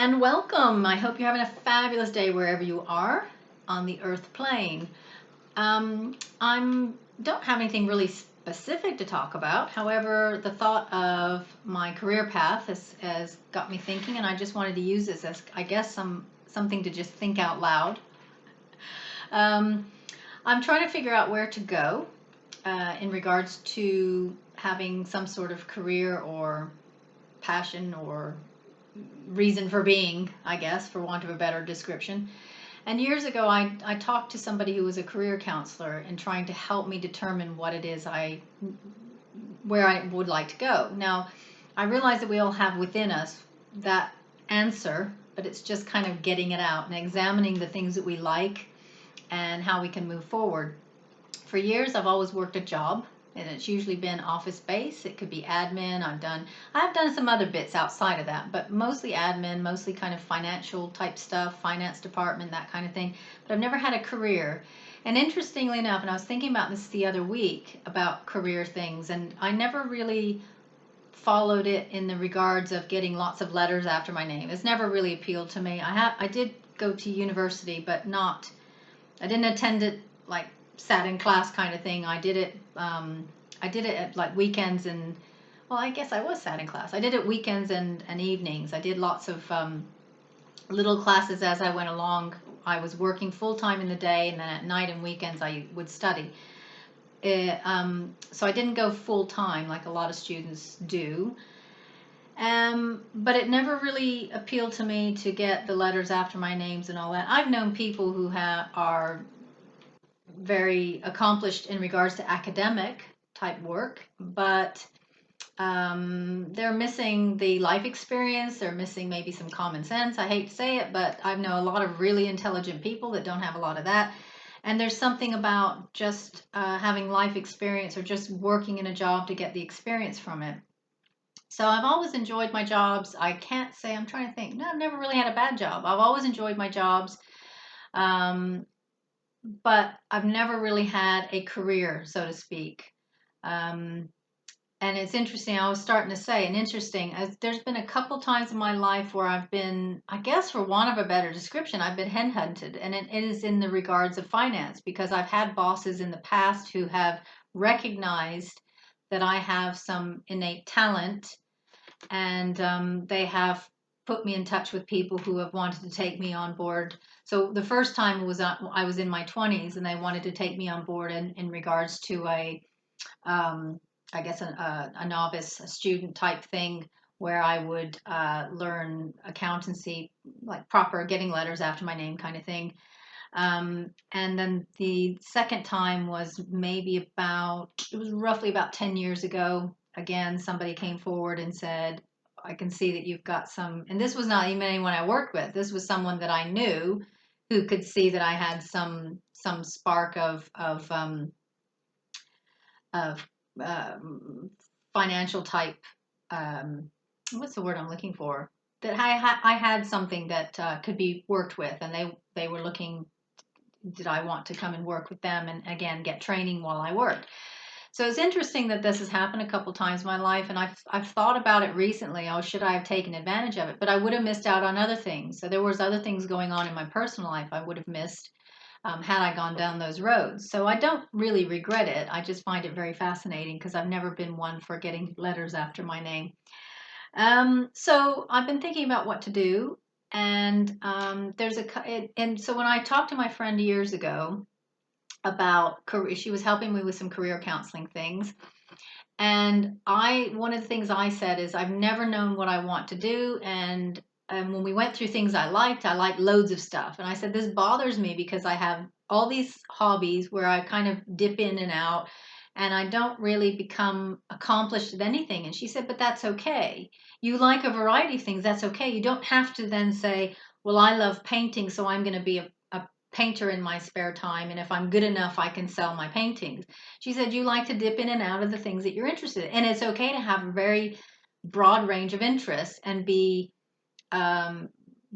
and welcome. I hope you're having a fabulous day wherever you are on the earth plane. I don't have anything really specific to talk about. However, the thought of my career path has got me thinking, and I just wanted to use this as, I guess, something to just think out loud. Um, I'm trying to figure out where to go in regards to having some sort of career or passion or reason for being, I guess, for want of a better description. And years ago, I talked to somebody who was a career counselor and trying to help me determine what it is where I would like to go. Now, I realize that we all have within us that answer, but it's just kind of getting it out and examining the things that we like and how we can move forward. For years, I've always worked a job, and it's usually been office based. It could be admin. I've done some other bits outside of that, but mostly admin, mostly kind of financial type stuff, finance department, that kind of thing. But I've never had a career. And interestingly enough, and I was thinking about this the other week about career things, and I never really followed it in the regards of getting lots of letters after my name. It's never really appealed to me. I did go to university, but I didn't attend it like sat in class kind of thing. I did it at like weekends and, well, I guess I was sat in class. I did it weekends and evenings. I did lots of little classes as I went along. I was working full time in the day, and then at night and weekends I would study. So I didn't go full time like a lot of students do. But it never really appealed to me to get the letters after my names and all that. I've known people who are very accomplished in regards to academic type work, but they're missing the life experience. They're missing maybe some common sense. I hate to say it, but I know a lot of really intelligent people that don't have a lot of that. And there's something about just having life experience or just working in a job to get the experience from it. So I've always enjoyed my jobs. I can't say, I'm trying to think. No, I've never really had a bad job. I've always enjoyed my jobs. Um, but I've never really had a career, so to speak. Um, and it's interesting. I was starting to say, and interesting, as there's been a couple times in my life where I've been, I guess, for want of a better description, I've been headhunted, and it is in the regards of finance because I've had bosses in the past who have recognized that I have some innate talent, and they have put me in touch with people who have wanted to take me on board. So the first time was I was in my 20s, and they wanted to take me on board in regards to um, I guess a novice, a student type thing where I would learn accountancy, like proper getting letters after my name kind of thing. And then the second time was it was roughly about 10 years ago. Again, somebody came forward and said, I can see that you've got some, and this was not even anyone I worked with. This was someone that I knew who could see that I had some spark of um, financial type. Um, what's the word I'm looking for? That I had something that could be worked with, and they were looking. Did I want to come and work with them and again get training while I worked? So it's interesting that this has happened a couple times in my life, and I've thought about it recently. Oh, should I have taken advantage of it? But I would have missed out on other things. So there was other things going on in my personal life I would have missed had I gone down those roads. So I don't really regret it. I just find it very fascinating because I've never been one for getting letters after my name. So I've been thinking about what to do, and and so when I talked to my friend years ago about career, she was helping me with some career counseling things. And one of the things I said is I've never known what I want to do. And when we went through things I liked loads of stuff. And I said, this bothers me because I have all these hobbies where I kind of dip in and out and I don't really become accomplished at anything. And she said, but that's okay. You like a variety of things. That's okay. You don't have to then say, well, I love painting, so I'm going to be a painter in my spare time. And if I'm good enough, I can sell my paintings. She said, you like to dip in and out of the things that you're interested in. And it's okay to have a very broad range of interests and be um,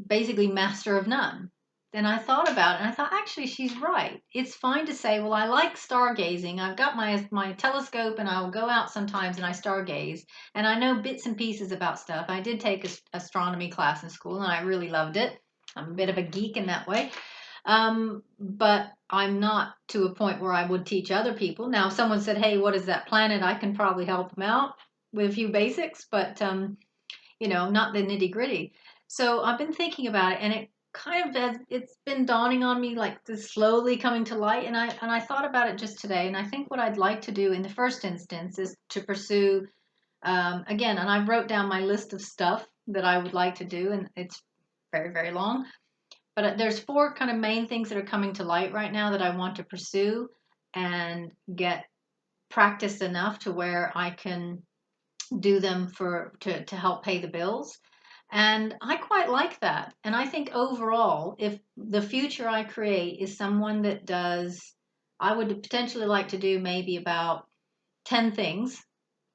basically master of none. and I thought about it, and I thought, actually, she's right. It's fine to say, well, I like stargazing. I've got my telescope, and I'll go out sometimes and I stargaze. And I know bits and pieces about stuff. I did take an astronomy class in school, and I really loved it. I'm a bit of a geek in that way. But I'm not to a point where I would teach other people. Now, if someone said, hey, what is that planet? I can probably help them out with a few basics, but not the nitty gritty. So I've been thinking about it, and it kind of it's been dawning on me, like this slowly coming to light. And I thought about it just today, and I think what I'd like to do in the first instance is to pursue again. And I wrote down my list of stuff that I would like to do, and it's very, very long. But there's four kind of main things that are coming to light right now that I want to pursue and get practiced enough to where I can do them to help pay the bills. And I quite like that. And I think overall, if the future I create is someone that does, I would potentially like to do maybe about 10 things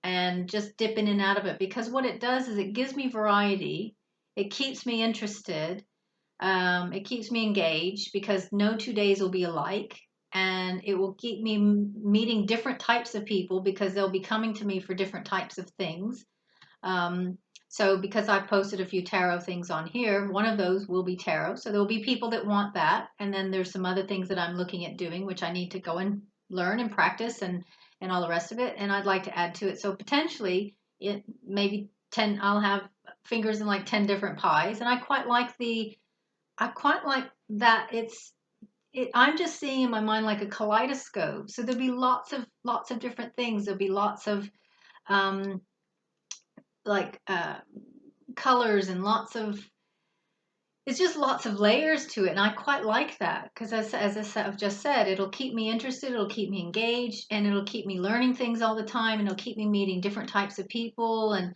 and just dip in and out of it, because what it does is it gives me variety. It keeps me interested. It keeps me engaged because no 2 days will be alike. And it will keep me meeting different types of people because they'll be coming to me for different types of things. Um, so because I've posted a few tarot things on here, one of those will be tarot. So there'll be people that want that. And then there's some other things that I'm looking at doing, which I need to go and learn and practice and all the rest of it. And I'd like to add to it. So potentially it maybe 10, I'll have fingers in like 10 different pies. And I quite like that I'm just seeing in my mind like a kaleidoscope. So there'll be lots of different things. There'll be lots of um, like colors and it's just lots of layers to it, and I quite like that because I've just said, it'll keep me interested, it'll keep me engaged, and it'll keep me learning things all the time, and it'll keep me meeting different types of people, and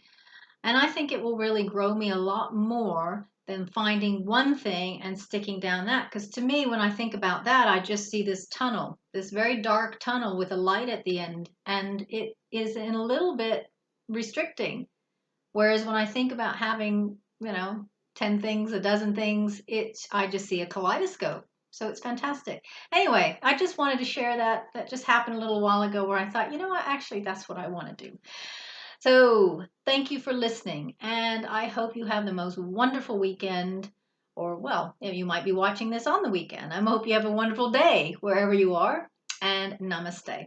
I think it will really grow me a lot more than finding one thing and sticking down that. Because to me, when I think about that, I just see this tunnel, this very dark tunnel with a light at the end, and it is in a little bit restricting. Whereas when I think about having, 10 things, a dozen things, I just see a kaleidoscope. So it's fantastic. Anyway, I just wanted to share that. That just happened a little while ago where I thought, you know what, actually, that's what I want to do. So thank you for listening. And I hope you have the most wonderful weekend. Or, well, you might be watching this on the weekend. I hope you have a wonderful day wherever you are. And namaste.